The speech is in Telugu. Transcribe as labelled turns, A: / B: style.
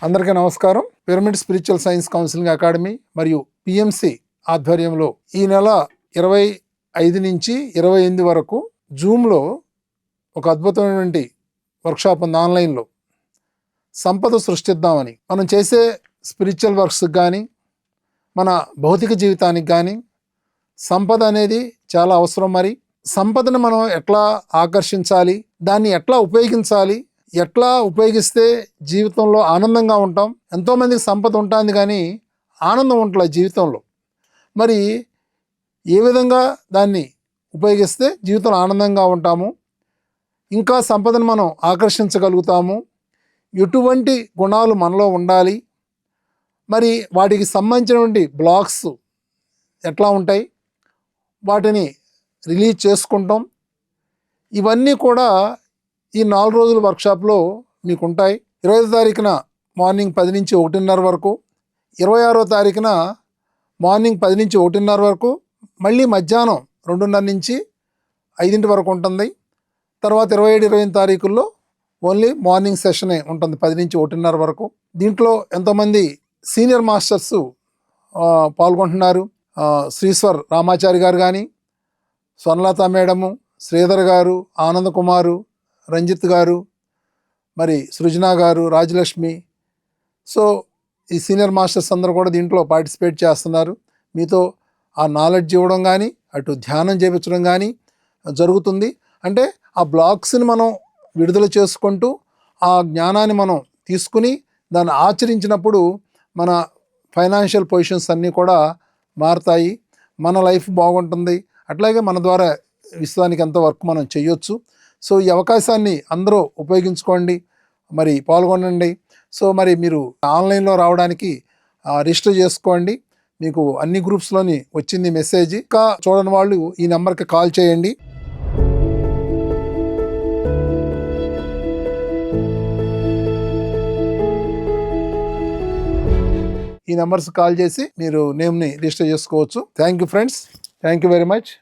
A: అందరికీ నమస్కారం. Pyramid spiritual science counselling academy మరియు పిఎంసి ఆధ్వర్యంలో ఈ నెల 25 నుంచి 28 వరకు జూమ్లో ఒక అద్భుతమైనటువంటి వర్క్షాప్ ఉంది. ఆన్లైన్లో సంపద సృష్టిద్దామని మనం చేసే స్పిరిచువల్ వర్క్స్కి కానీ మన భౌతిక జీవితానికి కానీ సంపద అనేది చాలా అవసరం. మరి సంపదను మనం ఎట్లా ఆకర్షించాలి, దాన్ని ఎట్లా ఉపయోగించాలి, ఎట్లా ఉపయోగిస్తే జీవితంలో ఆనందంగా ఉంటాం. ఎంతోమందికి సంపద ఉంటుంది కానీ ఆనందం ఉంటుంది జీవితంలో. మరి ఏ విధంగా దాన్ని ఉపయోగిస్తే జీవితంలో ఆనందంగా ఉంటాము, ఇంకా సంపదను మనం ఆకర్షించగలుగుతాము, ఎటువంటి గుణాలు మనలో ఉండాలి, మరి వాటికి సంబంధించినటువంటి బ్లాక్స్ ఎట్లా ఉంటాయి, వాటిని రిలీజ్ చేసుకుంటాం. ఇవన్నీ కూడా ఈ 4 రోజుల వర్క్షాప్లో మీకు ఉంటాయి. 25వ తారీఖున మార్నింగ్ 10 నుంచి 1:30 వరకు, 26వ తారీఖున మార్నింగ్ 10 నుంచి 1:30 వరకు, మళ్ళీ మధ్యాహ్నం 2:30 నుంచి 5 వరకు ఉంటుంది. తర్వాత 27, 28 తారీఖుల్లో ఓన్లీ మార్నింగ్ సెషనే ఉంటుంది 10 నుంచి 1:30 వరకు. దీంట్లో ఎంతోమంది సీనియర్ మాస్టర్స్ పాల్గొంటున్నారు. శ్రీశ్వర్ రామాచారి గారు కానీ, స్వర్ణలత మేడము, శ్రీధర్ గారు, ఆనంద్ కుమారు, రంజిత్ గారు, మరి సృజన గారు, రాజలక్ష్మి. సో ఈ సీనియర్ మాస్టర్స్ అందరూ కూడా దీంట్లో పార్టిసిపేట్ చేస్తున్నారు. మీతో ఆ నాలెడ్జ్ ఇవ్వడం కానీ, అటు ధ్యానం చేయించడం కానీ జరుగుతుంది. అంటే ఆ బ్లాక్స్ని మనం విడుదల చేసుకుంటూ ఆ జ్ఞానాన్ని మనం తీసుకుని దాన్ని ఆచరించినప్పుడు మన ఫైనాన్షియల్ పొజిషన్స్ అన్నీ కూడా మారుతాయి, మన లైఫ్ బాగుంటుంది. అట్లాగే మన ద్వారా విశ్వానికి ఎంత వర్క్ మనం చేయొచ్చు. సో ఈ అవకాశాన్ని అందరూ ఉపయోగించుకోండి, మరి పాల్గొనండి. సో మరి మీరు ఆన్లైన్లో రావడానికి రిజిస్టర్ చేసుకోండి. మీకు అన్ని గ్రూప్స్లోని వచ్చింది మెసేజ్. ఇంకా చూడని వాళ్ళు ఈ నెంబర్కి కాల్ చేయండి. ఈ నెంబర్స్ కాల్ చేసి మీరు నేమ్ని రిజిస్టర్ చేసుకోవచ్చు. Thank you friends, thank you very much.